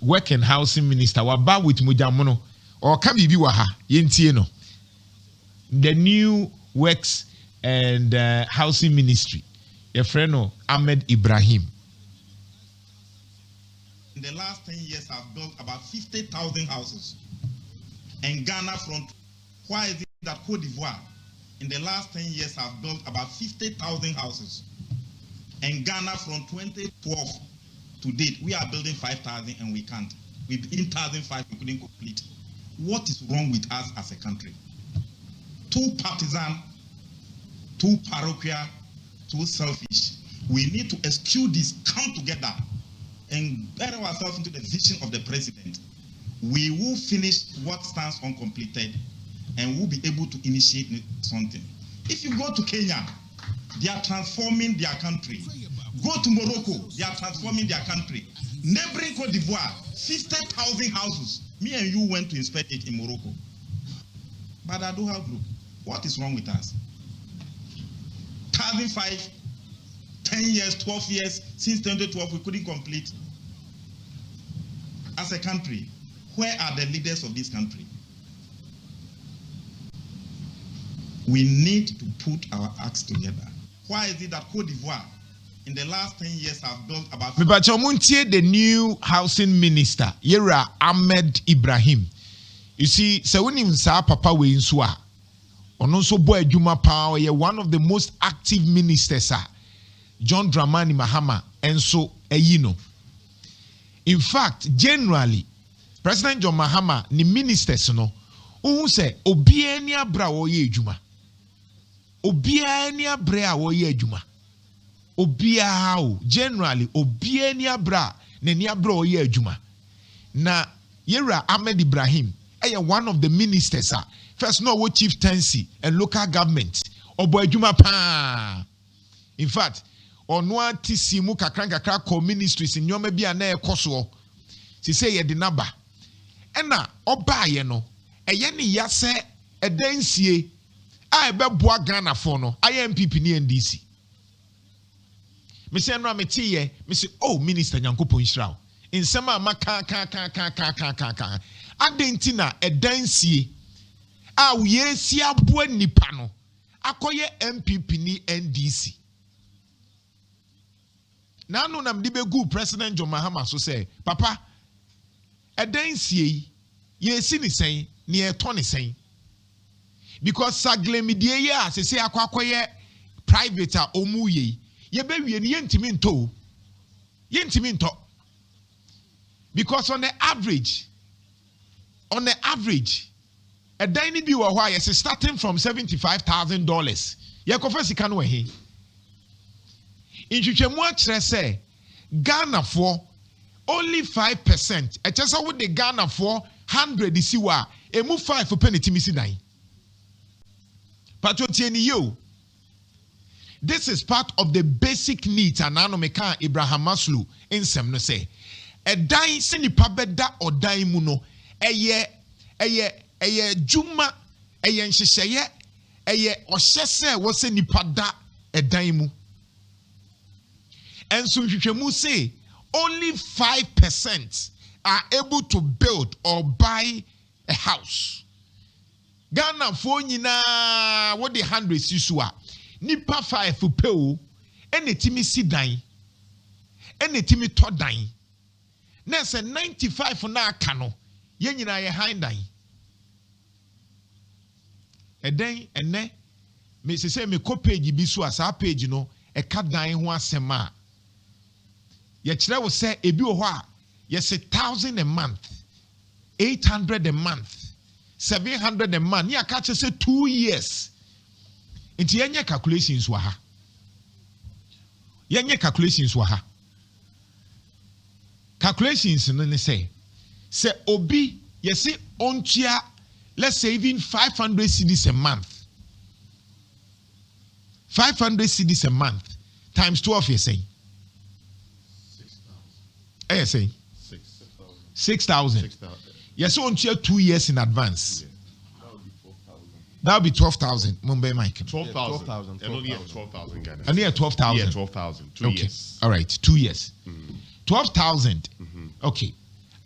work and housing minister waba with mujamono or kabibi waha yentie no. The new works and housing ministry, your friend Ahmed Ibrahim. In the last 10 years, I've built about 50,000 houses. And Ghana front, why is it that Cote d'Ivoire, in the last 10 years, I've built about 50,000 houses. And Ghana from 2012 to date, we are building 5,000 and we can't. In 2005, we couldn't complete. What is wrong with us as a country? Too partisan, too parochial, too selfish. We need to eschew this, come together, and bury ourselves into the vision of the president. We will finish what stands uncompleted, and we'll be able to initiate something. If you go to Kenya, they are transforming their country. Go to Morocco, they are transforming their country. Neighboring Cote d'Ivoire, 50,000 houses. Me and you went to inspect it in Morocco. But I do have group. What is wrong with us? 2005, 10 years, 12 years, since 2012, we couldn't complete. As a country, where are the leaders of this country? We need to put our acts together. Why is it that Cote d'Ivoire, in the last 10 years, have built about... The new housing minister, Yera Ahmed Ibrahim. You see, so when you say Papa we insua, also boy Juma Power, one of the most active ministers, John Dramani Mahama, and so Eyino. In fact, generally, President John Mahama, ni ministers no, who say Obiania bra wo ye juma. Obiania bra wo ye juma. Obia generally Obiania bra ne nia bra wo ye juma. Na Yera Ahmed Ibrahim, one of the ministers, first no what chieftaincy and local government. Obo juma pa. In fact, onwa tisimu kakra ko ministries in nyoma bia na ekoso. Si say ye de naba. Ena oba ye no eye ne yase edansie a ebe boa Ghana for no IMPP ni NDC. Me say no amete ye me say oh minister Nyankopon Israel insema maka ka adentina edansie a uye si aboa nipa no akoye MPP ni NDC. Na no nam di begu President John Mahama so say papa edansie ye si ni sen ni eto ni sen because saglemidie ye a se say akwakoye private a omu ye be wie ni yentimi nto because on the average edan ni bi wo ho a starting from $75,000 ye kofa sika no he intwetwemu a kire say Ghana for only 5%. A chesa with the Ghana for 100 isiwa. E move 5 for penalty misi nine. Patriotieni yo. This is part of the basic needs and anomeka Abraham Maslow in sem no say. E dai se nipa beda o dai mu no. Eye juma eye nhyehyeye eye ohyese wo se nipa da e dai mu. And so nhwehwemu say only 5% are able to build or buy a house. Ghana for nyina what the 100 sisua nipa 5 pe o enetimi si dan enetimi to dan na say 95 na aka no ye nyina ye han dan eden ene me say me ko page bi so asa page no e ka dan ho asema ye kire wo say ebi wo ho a ye say 1,000 a month 800 a month 700 a month ya ka say 2 years nti yenye calculations wa ha calculations no ne say obi ye say ontua let's say even 500 cedis a month 500 cedis a month times 12 you say say 6,000. Yes, on 2 years in advance. That would be 12,000. Mumbai Mike. 12,000. And only 12,000 Ghana. And near 12,000. Yeah, 12,000. 2 years. All right, 2 years. 12,000. Okay.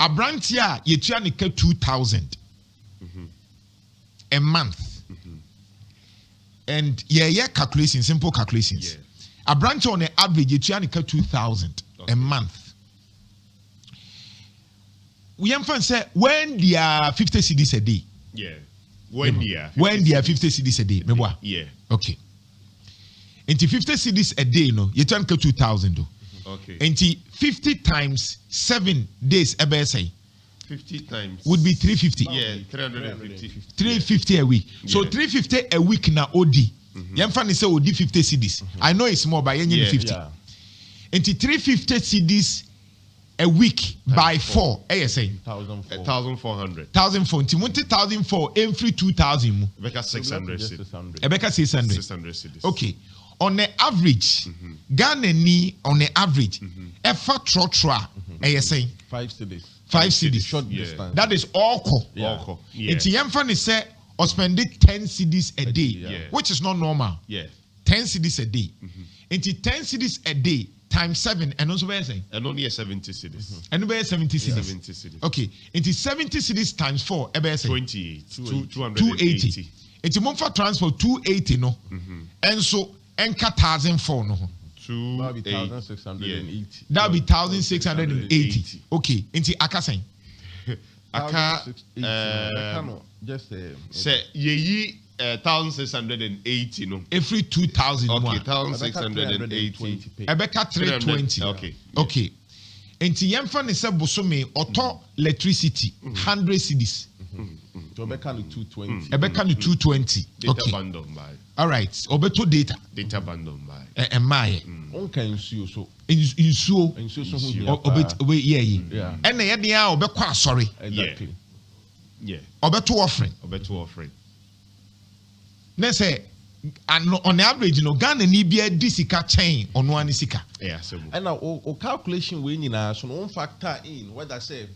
Abrantia yetua ne ka 2,000 a month. And yeah, calculation, simple calculations. Abrantia on the average yetua ne ka 2,000 a month. We say when they are 50 cedis a day. Yeah. When they are 50 cedis a day. Yeah. Okay. Into 50 cedis a day, no, you turn 2,000. Okay. Into 50 times 7 days, 50 times would be 350. Yeah, 350. 350 a week. So 350 a week na OD. Yamfani say OD 50 cedis. I know it's more, but you 50. Into 350 cedis a week by 4. ASA 1,400. 1,400. 1,400 every 2,000. Becca 600 cities. Becca 600. 600 cities. Okay. On the average, Ghana ni on the average, efa trotra, ASA 5 cities. 5 cedis. Short distance. That is all. Yeah. It's Yamfani say or spend 10 cedis a day, which is not normal. Yeah. 10 cedis a day. Into 10 cedis a day times 7 and also where saying and only 70 cities. And where 70 cedis. 70 cities. Okay, into 70 cedis times 4, 28. 280. It's a month for transport 280 no. And so enka 1,004 no. That'll be 1,680. That'll be 1,680. Okay, into Akasen. Aka just say ye 1,680 no. Every 2,000. Okay, 1,680. Ebeka 320. Okay. Enti yemfa ne se bosome auto electricity 100 cedis. So Ebeka 220. Ebeka 220. Data bundle by. All right. Obeto data. Data bundle by. Emaye. Onka nsuo so. Nsuo so ho yeah. And na yede a obekwa asori. Exactly. Yeah. Obeto offering. Na say on the average no Ghana ni bia disika chain ono ani sika. Yeah, so. And now o calculation we nyina so no factor in whether say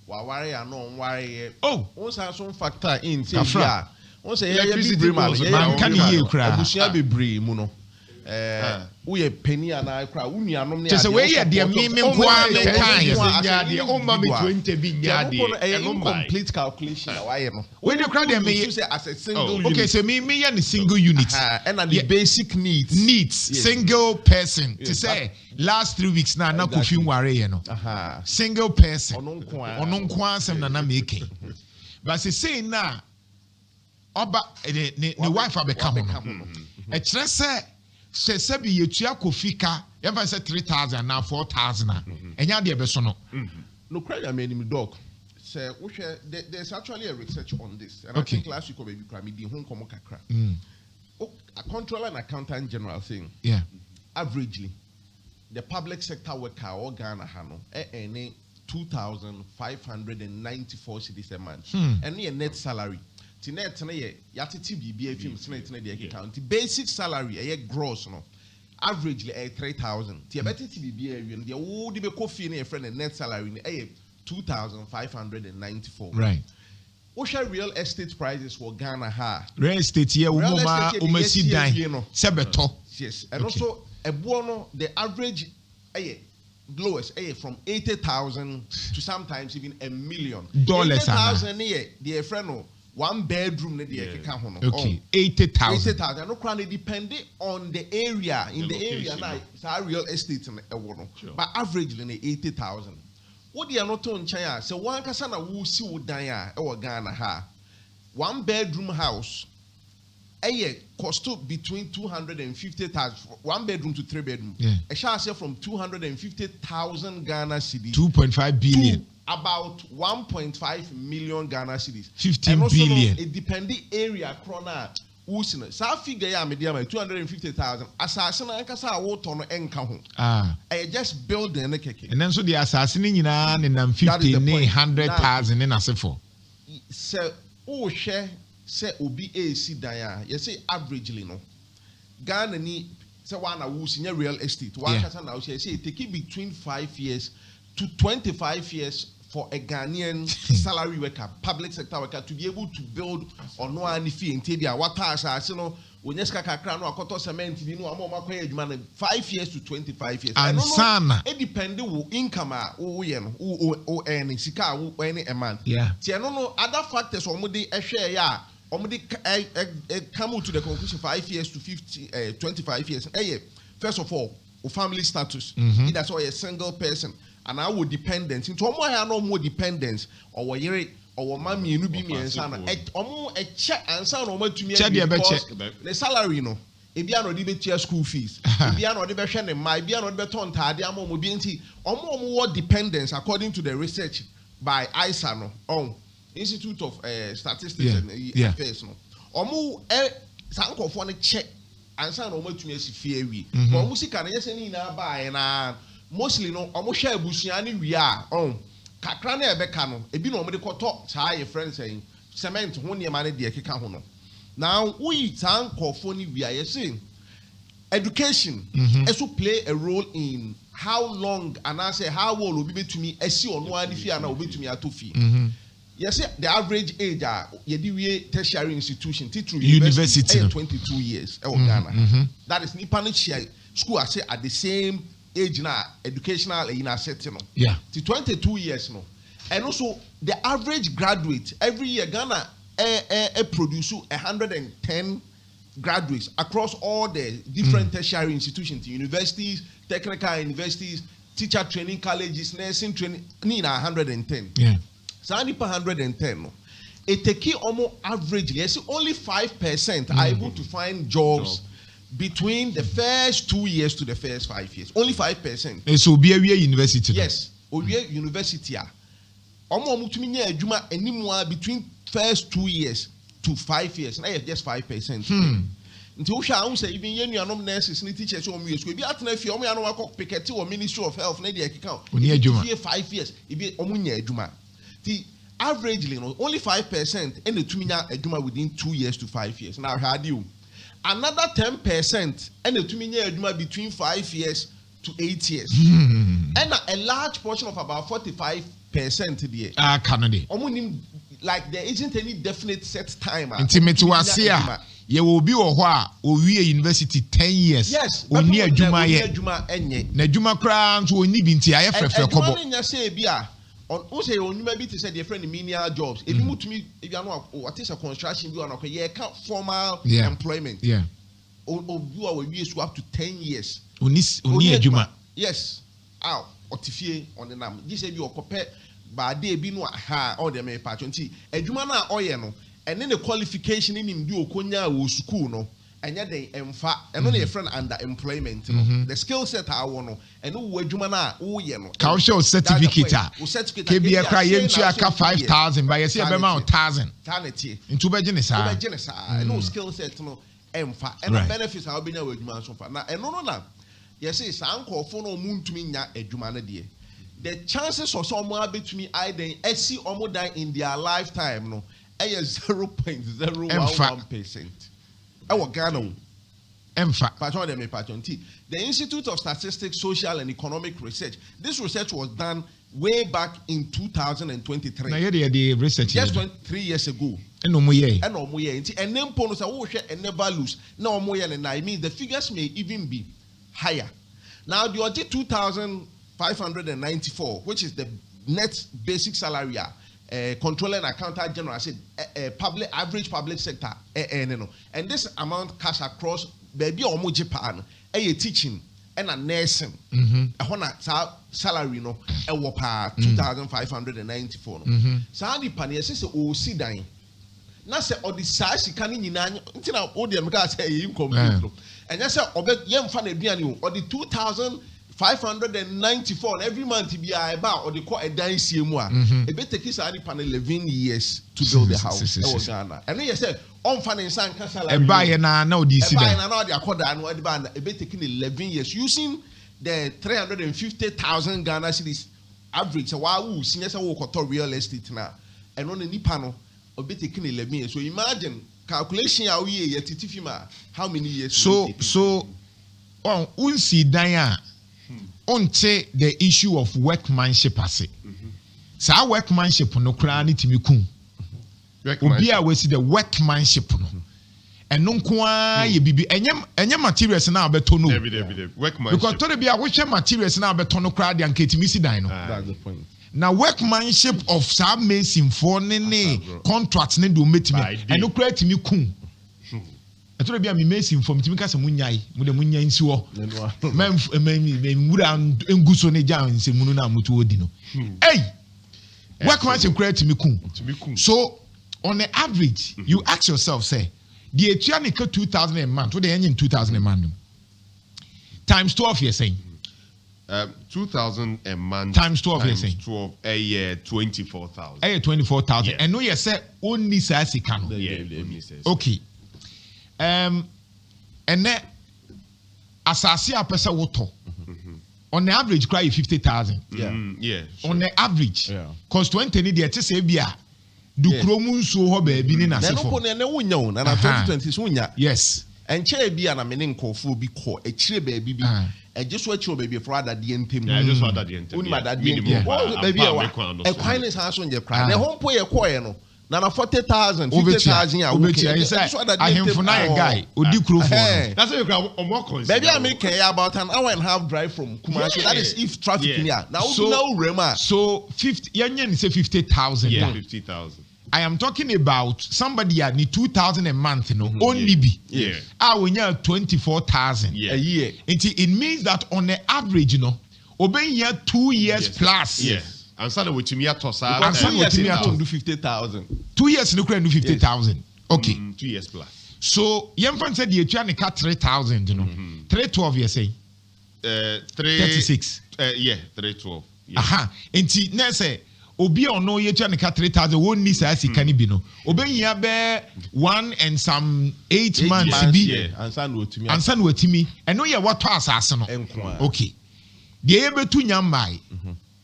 wa ware ya no ware. Oh, on say so factor in say yeah. On say electricity bills man kan ye kra. Abusia bebre mu no. We ye penny and I cry unuanom ne. Just we ye de me nkoa me kan ye o ma me 20 bi nya de. Incomplete calculation why no. We de kra de me say as a single unit. Okay, so me ye the single unit. And the basic needs. Single person. To say last 3 weeks na Kofi Nware ye no. Single person. Ono nkoa asem na make. But say na oba the wife abeka ho. E kire say sabi yetua Kofi ka yemfa say 3,000 na 4,000 enya de be so no. No cry am enim dog. Say there's actually a research on this and I think last week baby cry me di ho nkomo kakra. A controller and accountant general saying averagely the public sector worker or Ghana hano earning 2,594 cedis a month and your net salary net na ye yatiti bibia film net na de account basic salary e gross no averagely 3,000 ti betiti bibia wi de wo de be coffee na your friend net salary na 2,594 right. What share real estate prices for Ghana ha real estate here umasi dan sebeto. Yes, and also a buono the average lowest from 80,000 to sometimes even $1 million. 80,000 the friend 1 bedroom okay 80,000. 80,000 no crown depending on the area in the area now it's our real estate but averagely 80,000. What they are not on China so one kasana wo si wo dan a e Ghana ha 1 bedroom house cost between 250,000 1 bedroom to 3 bedroom. A shall say from 250,000 Ghana cedis 2.5 billion to about 1.5 million Ghana cedis. 15 billion. It depending area krona usina. Sa figure ya medium 250,000. Assassin ankasa wo tono enka ho. I just build the keke. And then so the assassin nyina ne nam 50 ne 100,000 in asefo. So o share say obi AC dan you say averagely no. Ghana ni say one na wo sinya real estate. One kasa na wo say take it between 5 years to 25 years for a Ghanaian salary worker, public sector worker to be able to build on one fee and tell you what tax no onyeska kakra no akoto cement bi no ama makoye adwuma no 5 years to 25 years and sana it depend wo income wo ye no wo earning sika wo earning a month tie no other factors omudi ehwe ya omudi come to the conclusion 5 years to 25 years first of all family status either so a single person and I would dependence into no more dependence or yere or mommy you be me and son a check and son or to me the salary no if you are not even school fees if you are not even my be not better on tadiamo mobility or more dependence according to the research by ISA Institute of Statistics and Affairs no or sanko for check and son or to me fear we but music and yes any na buy and mostly no almost share busiani we are kakra na ebeka no ebi no omde koto saa your friends saying cement ho ne mane de keka ho no now we sanko for ni we are saying education also play a role in how long and I say how old obi betumi esi ono ani fi ana obi betumi atofi yes the average age yedi we tertiary institution teacher university 22 years e Ghana that is nipa no share school I say at the same age na educational in a setting to 22 years no and also the average graduate every year Ghana produce 110 graduates across all the different tertiary institutions, universities, technical universities, teacher training colleges, nursing training, 110. So only 110 no. It take almost averagely, yes, only 5% are able to find jobs between the first 2 years to the first 5 years. Only 5%. And so be a university. Yes, Owie University. Omo mutumi nya adwuma animua between first 2 years to 5 years. Now just 5%. Nti wo hwa am say even yenuanom nurses ni teachers o mu yesu ebi atena fi o mu ya no akọ picket o Ministry of Health na dey kika. Oni adwuma. 5 years ebi o mu nya adwuma. Ti averagely no only 5% and etumi nya adwuma within 2 years to 5 years. Now how do you another 10% and etumi nya adwuma between 5 years to 8 years. And a large portion of about 45% there. Canada. Like there isn't any definite set time. Intimate was here. You will be or we university 10 years. Yes, only a Juma yet. Najuma crowns will need in TIF. On also you maybe to say different menial jobs. If you move to me, if you know what is a construction you are can't formal employment. Yeah. Or you are used up to 10 years. Only a Juma. Yes. Ow. Otifie on the name. This is your compare by day be no ha all the me patch nti adwuma na oye no and then the qualification in him do okonya wo school no enya den emfa eno na your friend under employment no the skill set I want no eno wo adwuma na wo ye no ka show certificate KBA cry yentu aka 5,000 by say be ma 1,000 tanety ntu be gene sa eno skill set no emfa eno benefits how be na wo adwuma so fa na eno no na yes say sankofo no muntumi nya adwuma na de the chances of someone between I then see almost die in their lifetime no 0.011%. Our Ghana the Institute of Statistics, Social and Economic Research. This research was done way back in 2023. Now the research just 3 years ago. And no more year. And then bonus and never lose. No more and I mean the figures may even be higher. Now the OG 2,594, which is the net basic salary, controller and accountant general, I said public average public sector, and this amount cash across baby or Japan, teaching and a nursing, a salary no, a whopa 2,594. So how the panier says, oh, sit down. Now say or the size you can in until our audience say incomplete. And that's a young fan or the 2,594 and every month be about or the quite a dance more. A bit take his pan 11 years to build the house. And then you said on finance and buy and now this buy and now they are called and what band a bit taking 11 years using the 350,000 Ghana cedis average. So wow, seniors are walk to real estate now and on the panel a bit taking 11 years. So imagine calculation how year how many years so on unsi daya on say the issue of workmanship ase sa workmanship no kra ni timi kun obi a we see the workmanship no ɛno nko ara yɛ bibi ɛnyɛ materials na abɛtɔ no because tɔde bi a wohwɛ materials na abɛtɔ no koraa de anka etimi si dan no That's the point. na workmanship of saa mason for ne contract ne de ometimi ɛno koraa etimi kun ɛtɔde bi a me mason for metimi ka sɛ munyai mu de munyai nsi hɔ mɛmwura ngu so ne gya nsɛmunu na moto odi no workmanship koraa etimi kun so on the average you ask yourself say the etuanica 2,000 a month what they in 2,000 a month times 12 you're saying 2,000 a month times 12 you're saying 12 a year 24,000 24,000 and no you say only say can okay and then asase a pesa woto on the average cry 50,000 yeah on the average cause 20 need the say bia du kromu nso ho ba bi ni na sefo na no po na wonya wo na 2020 so wonya yes enche bia na me ne nkofo bi ko ekire ba bi eje so akire ba bi for adade entem yeah just adade entem uni adade entem ba bi e kwan ne san so nje kra na ho mpo ye ko ye no na 40,000 50,000 a wo be ahemfo na ye guy odi krofo no that's why you can more consider baby I make about an hour and a half drive from Kumasi that is if traffic near now so 50 yenye ni say 50,000 yeah 50,000 I am talking about somebody at 2,000 a month, only be. Yeah. When you 24,000 a year. It means that on the average, obeying here 2 years plus. Yes. And so with me at Tosa. And so with me at 50,000. 2 years no do 50,000. Okay. 2 years plus. So Yemfan said the Etuani cut 3,000, 312 you say. 36. Yeah, 312. Yeah. Aha. And now say obi ono ye tua ne ka 3,000 won ni sa sika ni bi no obenya be 1 and some 8 months bi ansa na watimi eno ye wato asase no okay de ye betu nyambai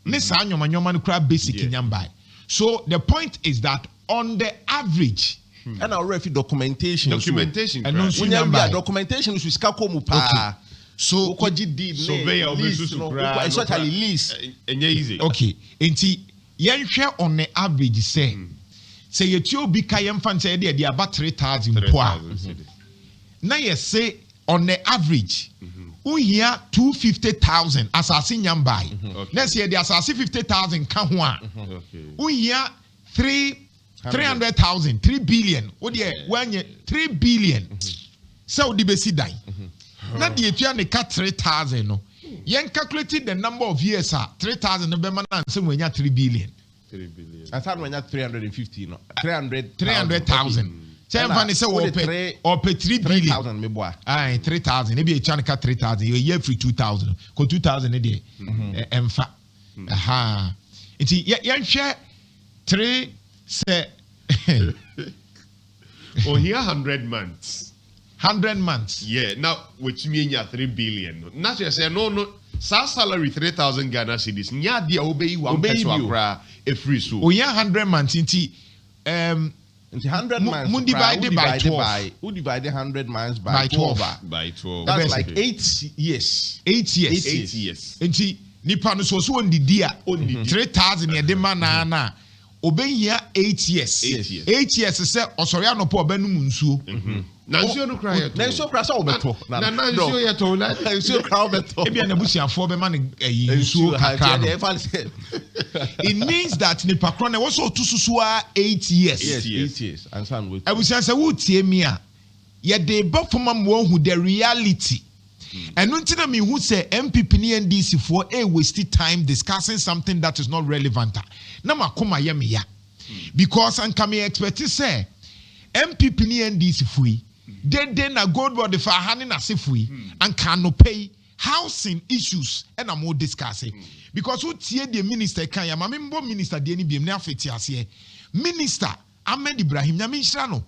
ne sa nyoma no kra basic nyambai so the point is that on the average and our refi documentation and no documentation so sika ko mu pa so ukoji deed surveyor lease especially lease enye easy okay enti yenhwe on the average say yeti obi ka yemfa say de about 3,000 poa na ye say on the average uhia 250,000 asase nyambai na say the asase 50,000 ka ho a uhia 300,000 3 billion wo de wanye 3 billion so odi besi dan na de etua ne ka 3,000 no yen calculated the number of years 3,000 no be man say we nya 3 billion. 3 billion. I thought we nya 350 no. 300,000. Say funny say or pay 3 billion. 3,000 me boy. 3,000. Maybe a chanika 3,000. You year free 2,000. Ko 2,000 a day. Emfa. Aha. It's yen share 3 say oh here 100 months. 100 months. Yeah, now which mean 3 billion. Not just say no. Sa salary 3,000 Ghana cedis. Nya dia obey one peso akra e free so. Oh yeah 100 months inti 100 months. Mun divided by 12. Who divide 100 months by 12? By 12. That's like 8 years. 8 years. 8 years. Inti nipa no so on the dia 3,000 ye de mana na. Obey here 8 years. 8 years say osori anopo obanum nsuo. Nanso no cry at. Nanso cry so obeto. Nanso ye to na. Nanso cry obeto. Ebia na busiafo be man nsuo kakra no. It means that nipa kro na was so tususu 8 years. Yes, 8 years. And son with. Abusia say wo tie me a ye de bofoma mo hu the reality. And until me who say MPP and NDC for a wasted time discussing something that is not relevant. Na makoma ye me ya. Because an come expect to say MPP and NDC fui. Then na gold body for handing a sifui and can no pay housing issues and I'm more discussing. Because who tie the minister can ya mamimbo minister Deni Bim na fiti ase. Minister Ahmed Ibrahim Nyamishrano.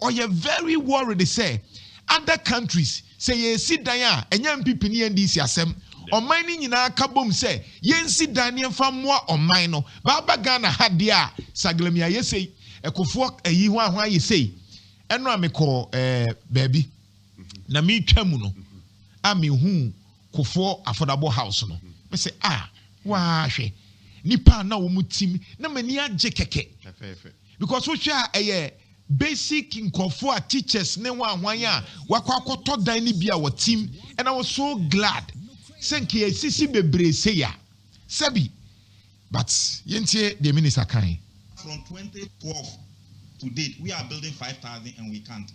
Or you very worried say other countries say ye sit dan a enya MPP ni NDC asem oman ni nyina ka bom say ye nsi dan ne mfa moa oman no baba Ghana ha de a saglemia ye sei ekofo ayi ho ahwa ye sei eno amekọ baabi na me twam no a me hu kofo affordable house no me say wa hwe nipa na wo mutim na mani agye keke because wo hwe a basic nkɔfo a teachers ne wa ahwan a wakɔ akɔtɔ dan ne bi a wɔ team, and I was so glad sɛ nka yɛsisi bebree sɛ ya sɛbi but yɛntie the minister kan. From 2012 to date we are building 5,000 and we can't.